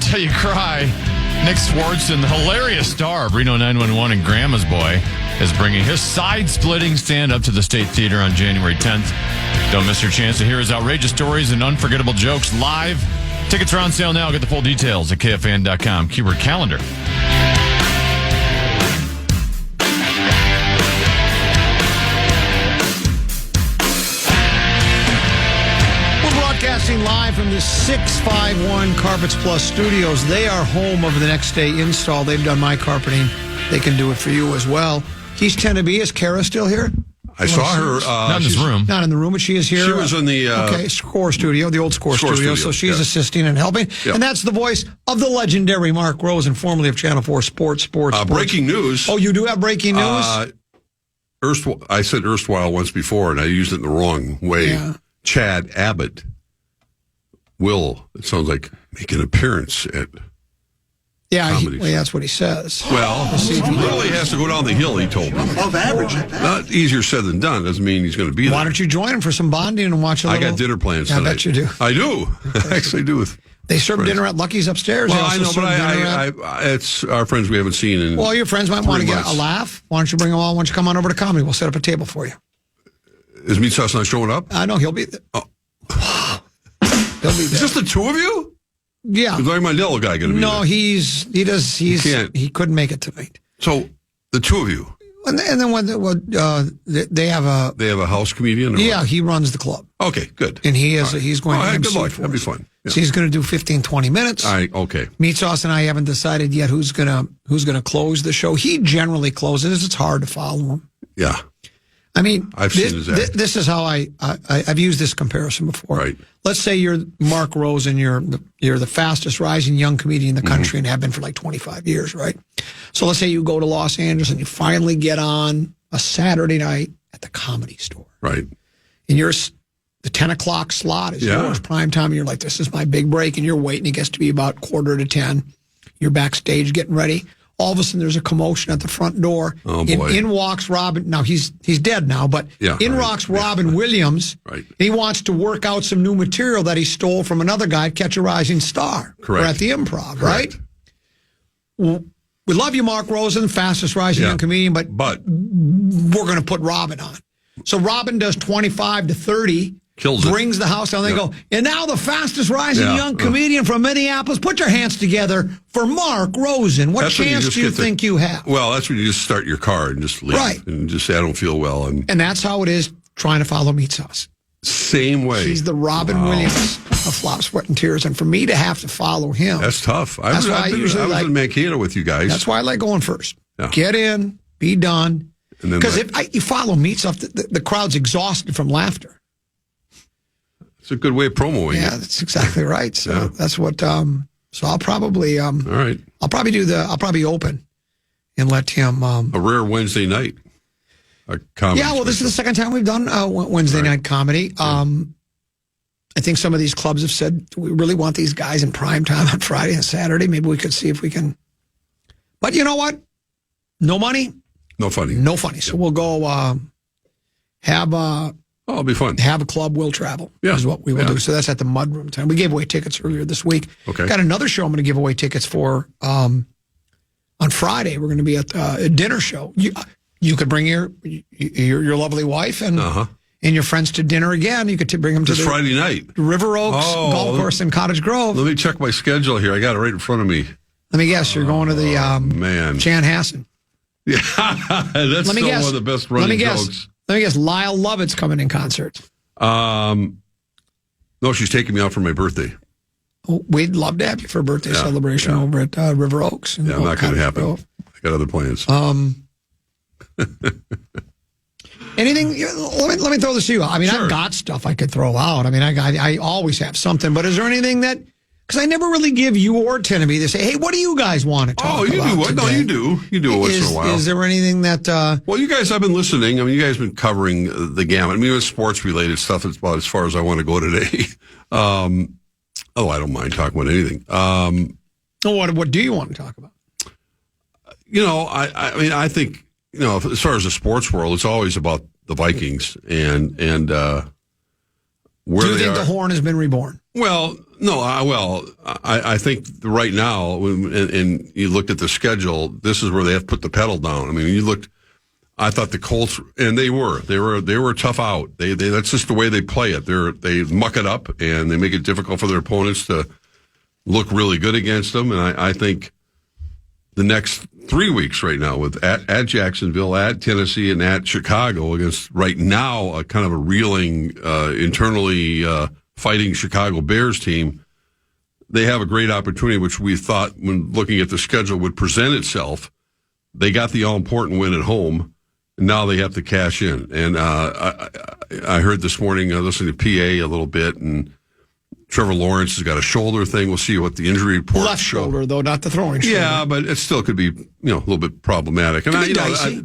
Till You Cry. Nick Swartzen, the hilarious star of Reno 911 and Grandma's Boy, is bringing his side-splitting stand-up to the State Theater on January 10th. Don't miss your chance to hear his outrageous stories and unforgettable jokes live. Tickets are on sale now. Get the full details at KFAN.com. Keyword calendar. Broadcasting live from the 651 Carpets Plus studios. They are home of the next day install. They've done my carpeting. They can do it for you as well. Keys 10 to be. Is Kara still here? I saw her. Not in this room. Not in the room, but she is here. She was in the... Score studio, the old Score studio. So she's assisting and helping. Yep. And that's the voice of the legendary Mark Rosen, formerly of Channel 4 Sports. Breaking news. Oh, you do have breaking news? I said erstwhile once before, and I used it in the wrong way. Yeah. Chad Abbott will, it sounds like, make an appearance at... Yeah, that's what he says. Well, he really has to go down the hill, he told me. Above average. Not easier said than done. Doesn't mean he's going to be there. Why don't you join him for some bonding and watch a little... I got dinner plans tonight. I bet you do. I do. I actually do. They serve dinner at Lucky's upstairs. Well, I know, but it's our friends we haven't seen in... Well, your friends might want to get a laugh. Why don't you bring them all? Why don't you come on over to comedy? We'll set up a table for you. Is Meat Sauce not showing up? I know, he'll be there. Oh. He'll be there. Is just the two of you? Yeah. Is Larry Mandela guy going to be there? No, he couldn't make it tonight. So, the two of you? And then when they have a... They have a house comedian? Yeah, he runs the club. Okay, good. And he's going to MC good luck. for That'd be us. fun. Yeah. So he's going to do 15, 20 minutes. All right, okay. Meat Sauce and I haven't decided yet who's gonna close the show. He generally closes. It's hard to follow him. Yeah. I mean, I've seen his act. This is how I've used this comparison before. Right. Let's say you're Mark Rosen, you're the fastest rising young comedian in the country and have been for like 25 years, right? So let's say you go to Los Angeles and you finally get on a Saturday night at the Comedy Store. Right. And the 10 o'clock slot is yours, prime time, and you're like, this is my big break, and you're waiting. It gets to be about 9:45. You're backstage getting ready. All of a sudden, there's a commotion at the front door. Oh, boy. In walks Robin. Now, he's dead now, but walks Robin Williams. Right. He wants to work out some new material that he stole from another guy, Catch a Rising Star. Correct. We're at the Improv, right? Well, we love you, Mark Rosen, fastest rising young comedian, but we're going to put Robin on. So Robin does 25 to 30. Brings the house down. They go, and now the fastest rising young comedian from Minneapolis. Put your hands together for Mark Rosen. What chance do you think you have? Well, that's when you just start your car and just leave. Right. And just say, I don't feel well. And that's how it is trying to follow Meat Sauce. Same way. He's the Robin Williams of Flop, Sweat, and Tears. And for me to have to follow him. That's tough. I was in Mankato with you guys. That's why I like going first. Yeah. Get in, be done. Because if you follow Meat Sauce, the crowd's exhausted from laughter. It's a good way of promoting. Yeah, that's exactly right. So that's what. So I'll probably. All right. I'll probably open, and let him. A rare Wednesday night. A comedy. Yeah, well, this is the second time we've done Wednesday night comedy. I think some of these clubs have said we really want these guys in prime time on Friday and Saturday. Maybe we could see if we can. But you know what? No money. No funny. No funny. So we'll go have. It'll be fun. Have a club, will travel. Yeah. Is what we will do. So that's at the Mudroom time. We gave away tickets earlier this week. Okay. Got another show I'm going to give away tickets for on Friday. We're going to be at a dinner show. You could bring your lovely wife and your friends to dinner again. You could bring them to Friday night. River Oaks Golf Course in Cottage Grove. Let me check my schedule here. I got it right in front of me. Let me guess. You're going to the Chanhassen. Yeah, that's one of the best running jokes. Let me guess, Lyle Lovett's coming in concert. No, she's taking me out for my birthday. Oh, we'd love to have you for a birthday celebration over at River Oaks. Yeah, not going to happen. I got other plans. Anything? Let me throw this to you. I mean, I've got stuff I could throw out. I mean, I always have something. But is there anything that? Because I never really give you or Tenemy to say, hey, what do you guys want to talk about? Oh, you do what? No, you do. You do it once in a while. Is there anything that... Well, you guys have been listening. I mean, you guys have been covering the gamut. I mean, it's sports-related stuff. It's about as far as I want to go today. I don't mind talking about anything. What do you want to talk about? You know, I mean, I think, you know, as far as the sports world, it's always about the Vikings and where do you they think are. the horn has been reborn? Well, no. I think right now, and you looked at the schedule, this is where they have to put the pedal down. I mean, you looked. I thought the Colts, and they were a tough out. They that's just the way they play it. They muck it up and they make it difficult for their opponents to look really good against them. And I think the next 3 weeks right now with at Jacksonville, at Tennessee, and at Chicago against right now a kind of a reeling, internally fighting Chicago Bears team, they have a great opportunity, which we thought when looking at the schedule would present itself. They got the all-important win at home, and now they have to cash in. And I heard this morning, listening to PA a little bit, and Trevor Lawrence has got a shoulder thing. We'll see what the injury report left shoulder, though, not the throwing shoulder. Yeah, but it still could be, a little bit problematic. And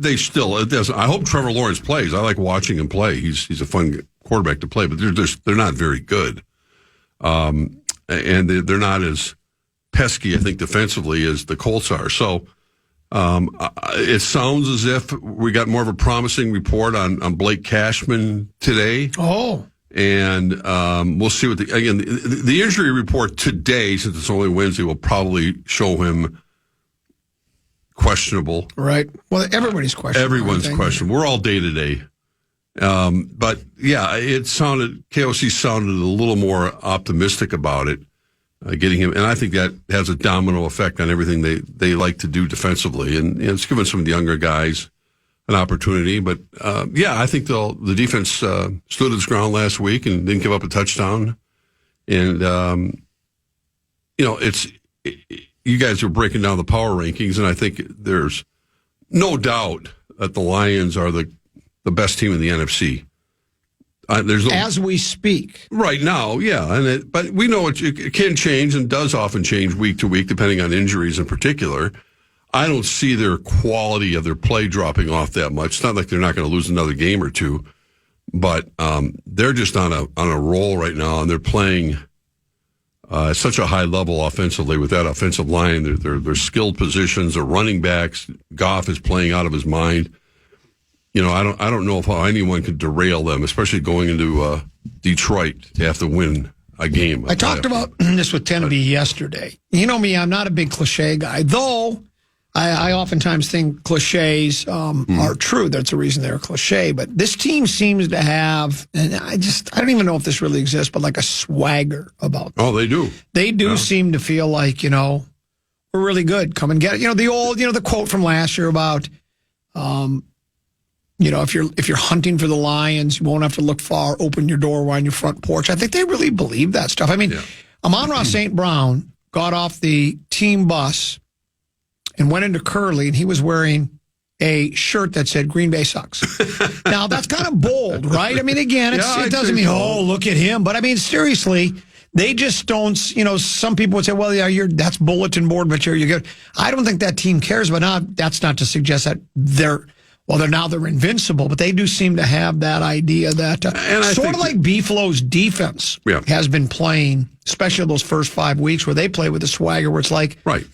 they still. It doesn't. I hope Trevor Lawrence plays. I like watching him play. He's a fun quarterback to play, but they're not very good, and they're not as pesky, I think, defensively as the Colts are. So it sounds as if we got more of a promising report on Blake Cashman today. Oh. And we'll see what the injury report today, since it's only Wednesday, will probably show him questionable. Right. Well, everybody's questionable. Everyone's questionable. We're all day to day. But yeah, KOC sounded a little more optimistic about it, getting him. And I think that has a domino effect on everything they like to do defensively. And it's given some of the younger guys an opportunity, but I think the defense stood its ground last week and didn't give up a touchdown. And you guys are breaking down the power rankings, and I think there's no doubt that the Lions are the best team in the NFC. As we speak, right now, yeah, but we know it can change and does often change week to week, depending on injuries in particular. I don't see their quality of their play dropping off that much. It's not like they're not going to lose another game or two, but they're just on a roll right now, and they're playing at such a high level offensively with that offensive line. They're skilled positions. They're running backs. Goff is playing out of his mind. I don't know how anyone could derail them, especially going into Detroit to have to win a game. I talked about this with Tennedy yesterday. You know me, I'm not a big cliche guy, though. I oftentimes think cliches are true. That's the reason they're a cliche. But this team seems to have, and I don't even know if this really exists, but like a swagger about them. Oh, they do. They do seem to feel like, we're really good. Come and get it. The quote from last year about, if you're hunting for the Lions, you won't have to look far. Open your door on your front porch. I think they really believe that stuff. I mean, Amon-Ra St. Brown got off the team bus and went into Curly, and he was wearing a shirt that said Green Bay sucks. Now, that's kind of bold, right? I mean, again, it doesn't mean, look at him. But, I mean, seriously, they just don't, some people would say, well, yeah, that's bulletin board material. You're good. I don't think that team cares, but that's not to suggest that they're invincible, but they do seem to have that idea that sort of like Beeflo's defense has been playing, especially those first 5 weeks where they play with a swagger where it's like, right.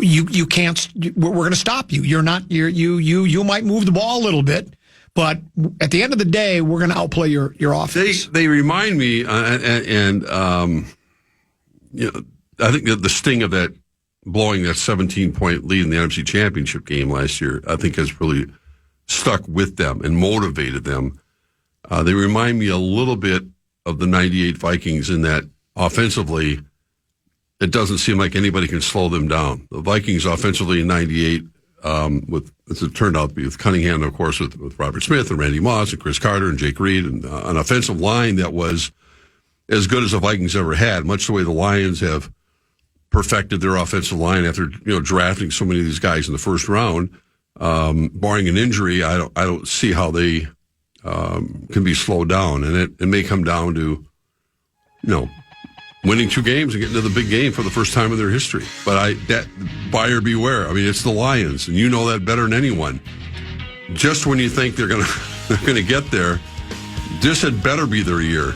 You can't. We're going to stop you. You might move the ball a little bit, but at the end of the day, we're going to outplay your offense. They remind me, I think that the sting of that blowing that 17-point lead in the NFC Championship game last year, I think has really stuck with them and motivated them. They remind me a little bit of the '98 Vikings in that offensively, it doesn't seem like anybody can slow them down. The Vikings offensively in '98, as it turned out to be with Cunningham, of course, with Robert Smith and Randy Moss and Chris Carter and Jake Reed, and an offensive line that was as good as the Vikings ever had, much the way the Lions have perfected their offensive line after drafting so many of these guys in the first round. Barring an injury, I don't see how they can be slowed down, and it may come down to winning 2 games and getting to the big game for the first time in their history. But that buyer beware. I mean, it's the Lions, and you know that better than anyone. Just when you think they're gonna get there, this had better be their year.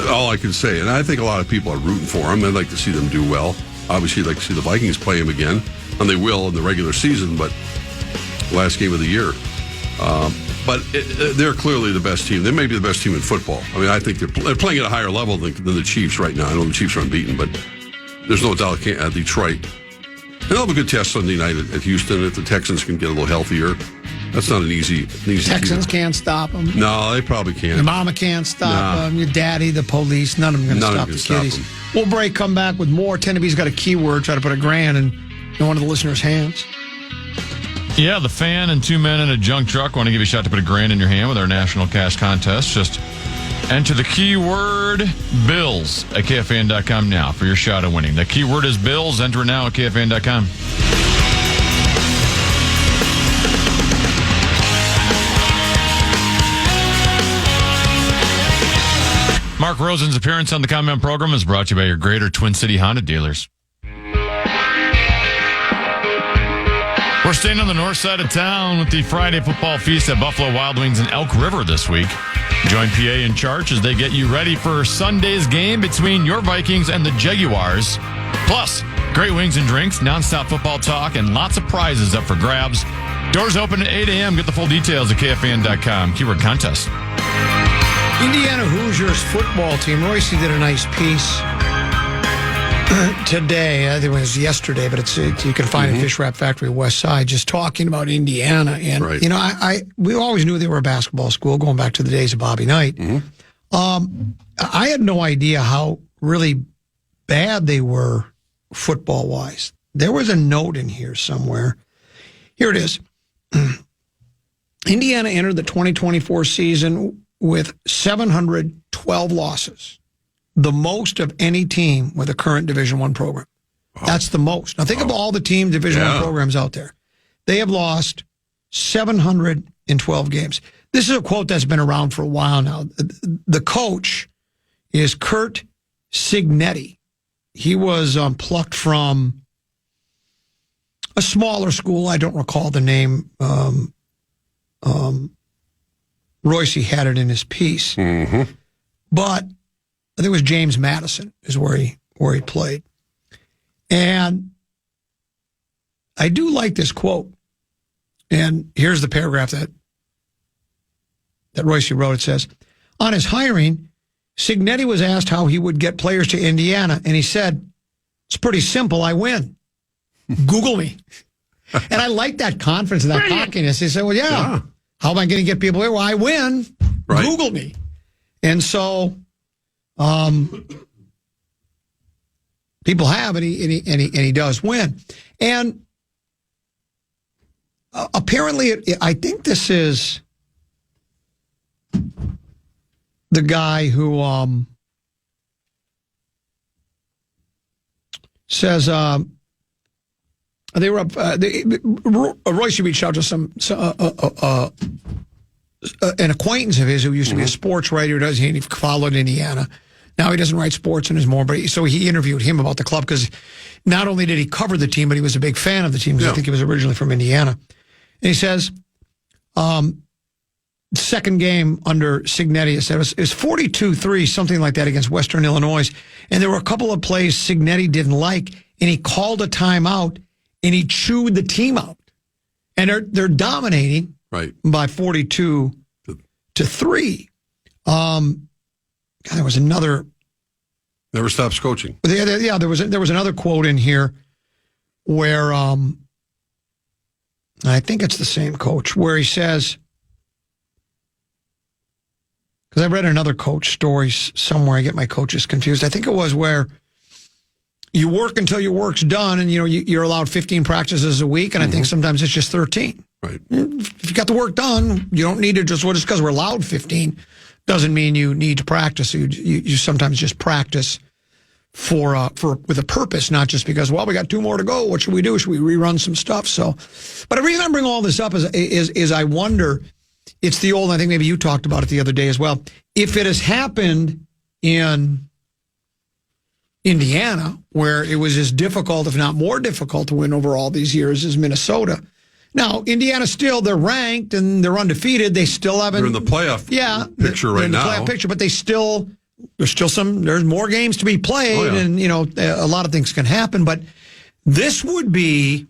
All I can say, and I think a lot of people are rooting for them. They'd like to see them do well. Obviously, they'd like to see the Vikings play them again, and they will in the regular season. But last game of the year, But they're clearly the best team. They may be the best team in football. I mean, I think they're playing at a higher level than the Chiefs right now. I know the Chiefs are unbeaten, but there's no doubt Detroit. And they'll have a good test Sunday night at Houston if the Texans can get a little healthier. That's not an easy Texans can't stop them. No, they probably can't. Your mama can't stop them. Your daddy, the police, none of them going to stop the kiddies. We'll break, come back with more. Tenneby's got a keyword, try to put $1,000 in one of the listeners' hands. Yeah, the fan and 2 men in a junk truck want to give you a shot to put $1,000 in your hand with our national cash contest. Just enter the keyword Bills at KFAN.com now for your shot at winning. The keyword is Bills. Enter it now at KFAN.com. Mark Rosen's appearance on the Comment program is brought to you by your Greater Twin City Honda dealers. We're staying on the north side of town with the Friday football feast at Buffalo Wild Wings in Elk River this week. Join PA in charge as they get you ready for Sunday's game between your Vikings and the Jaguars. Plus, great wings and drinks, nonstop football talk, and lots of prizes up for grabs. Doors open at 8 a.m. Get the full details at KFAN.com. Keyword contest. Indiana Hoosiers football team. Royce did a nice piece today. I think it was yesterday, but you can find it at Fish Wrap Factory West Side, just talking about Indiana. And, you know, we always knew they were a basketball school going back to the days of Bobby Knight. I had no idea how really bad they were football-wise. There was a note in here somewhere. Here it is. Indiana entered the 2024 season with 712 losses, the most of any team with a current Division I program. Wow. That's the most. Now think of all the team Division I programs out there. They have lost 712 games. This is a quote that's been around for a while now. The coach is Curt Cignetti. He was plucked from a smaller school. I don't recall the name. Royce had it in his piece. But I think it was James Madison is where he played. And I do like this quote. And here's the paragraph that Royce wrote. It says, on his hiring, Cignetti was asked how he would get players to Indiana, and he said, it's pretty simple, I win. Google me. And I like that confidence and that cockiness. He said, well, yeah. How am I going to get people here? Well, I win. Right. Google me. And so people have, and he does win. And apparently, I think this is the guy who says they were up. Royce reached out to an acquaintance of his who used to be a sports writer. He followed Indiana. Now he doesn't write sports anymore, but so he interviewed him about the club because not only did he cover the team, but he was a big fan of the team because I think he was originally from Indiana. And he says, second game under Cignetti, it was 42-3, something like that, against Western Illinois. And there were a couple of plays Cignetti didn't like, and he called a timeout, and he chewed the team out. And they're dominating by 42-3. God, there was another. Never stops coaching. Yeah, there was another quote in here where I think it's the same coach where he says, because I read another coach story somewhere. I get my coaches confused. I think it was where you work until your work's done, and you're allowed 15 practices a week, and I think sometimes it's just 13. Right. If you got the work done, you don't need to just because we're allowed 15 doesn't mean you need to practice. You sometimes just practice for with a purpose, not just because, well, we got 2 more to go. What should we do? Should we rerun some stuff? So, but the reason I bring all this up is I wonder. It's the old. I think maybe you talked about it the other day as well. If it has happened in Indiana, where it was as difficult, if not more difficult, to win over all these years as Minnesota. Now, Indiana still, they're ranked and they're undefeated. They still haven't. They're in the playoff picture right now. Playoff picture, but there's more games to be played, and a lot of things can happen. But this would be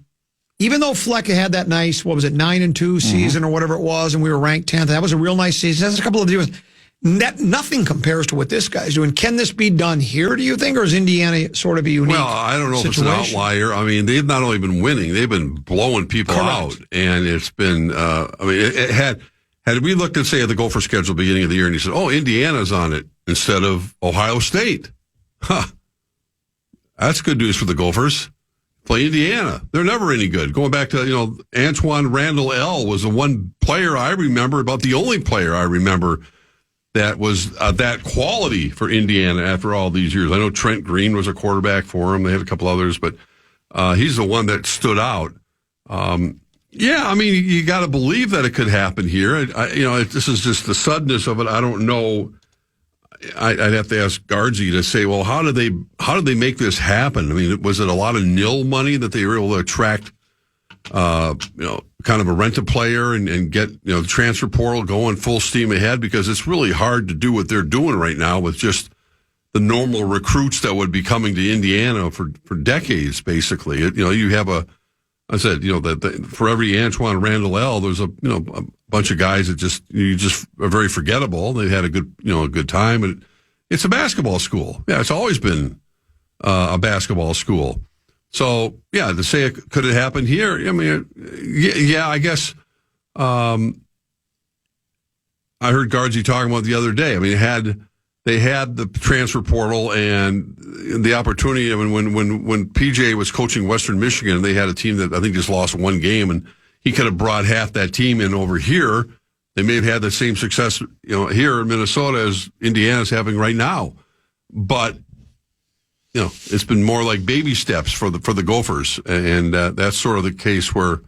even though Fleck had that nice, 9-2 season or whatever it was, and we were ranked 10th, that was a real nice season. There's a couple of years. Nothing compares to what this guy's doing. Can this be done here, do you think, or is Indiana sort of a unique Well, I don't know situation? if it's an outlier. I mean, they've not only been winning, they've been blowing people out. And it's been, had we looked at, say, at the Gopher schedule beginning of the year, and you said, oh, Indiana's on it instead of Ohio State. That's good news for the Gophers. Play Indiana. They're never any good. Going back to, Antoine Randall L. was the one player I remember, about the only player I remember that was that quality for Indiana after all these years. I know Trent Green was a quarterback for him. They had a couple others, but he's the one that stood out. You got to believe that it could happen here. This is just the suddenness of it. I don't know. I'd have to ask Guardsy to say, well, how did they make this happen? I mean, was it a lot of nil money that they were able to attract? Kind of a rent-a-player and get, the transfer portal going full steam ahead, because it's really hard to do what they're doing right now with just the normal recruits that would be coming to Indiana for decades, basically. You have for every Antoine Randall L., there's a bunch of guys that just are very forgettable. They had a good time, and it's a basketball school. Yeah, it's always been a basketball school. So, to say could it happen here? I mean, I guess I heard Guardsy talking about the other day. I mean, they had the transfer portal and the opportunity. I mean, when PJ was coaching Western Michigan, they had a team that I think just lost one game, and he could have brought half that team in over here. They may have had the same success, here in Minnesota as Indiana's having right now. But it's been more like baby steps for the Gophers, and that's sort of the case where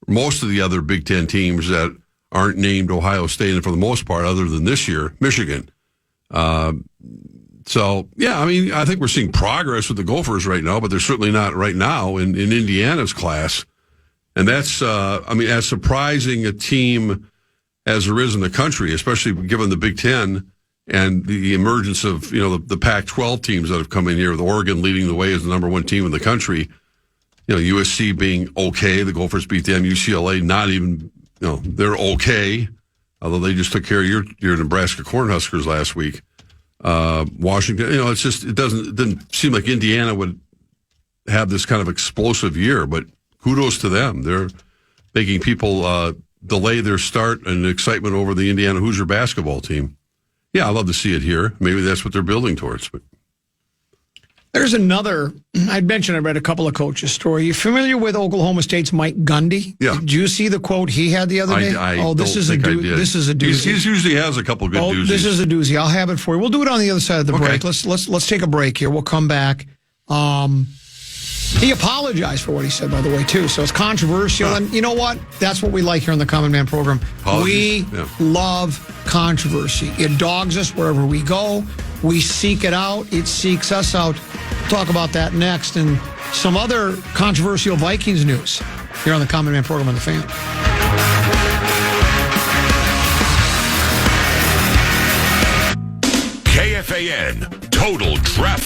most of the other Big Ten teams that aren't named Ohio State, and for the most part, other than this year, Michigan. I think we're seeing progress with the Gophers right now, but they're certainly not right now in Indiana's class. And that's, as surprising a team as there is in the country, especially given the Big Ten and the emergence of, the Pac-12 teams that have come in here, with Oregon leading the way as the number one team in the country. USC being okay. The Gophers beat them. UCLA not even, they're okay. Although they just took care of your Nebraska Cornhuskers last week. Washington, it didn't seem like Indiana would have this kind of explosive year, but kudos to them. They're making people delay their start and excitement over the Indiana Hoosier basketball team. Yeah, I'd love to see it here. Maybe that's what they're building towards. But there's another, I read a couple of coaches' story. You familiar with Oklahoma State's Mike Gundy? Yeah. Did you see the quote he had the other day? This is a doozy. He usually has a couple good doozies. This is a doozy. I'll have it for you. We'll do it on the other side of the break. Let's take a break here. We'll come back. He apologized for what he said, by the way, too. So it's controversial. And you know what? That's what we like here on the Common Man program. We love controversy. It dogs us wherever we go. We seek it out. It seeks us out. We'll talk about that next. And some other controversial Vikings news here on the Common Man program on the Fan. KFAN Total Traffic.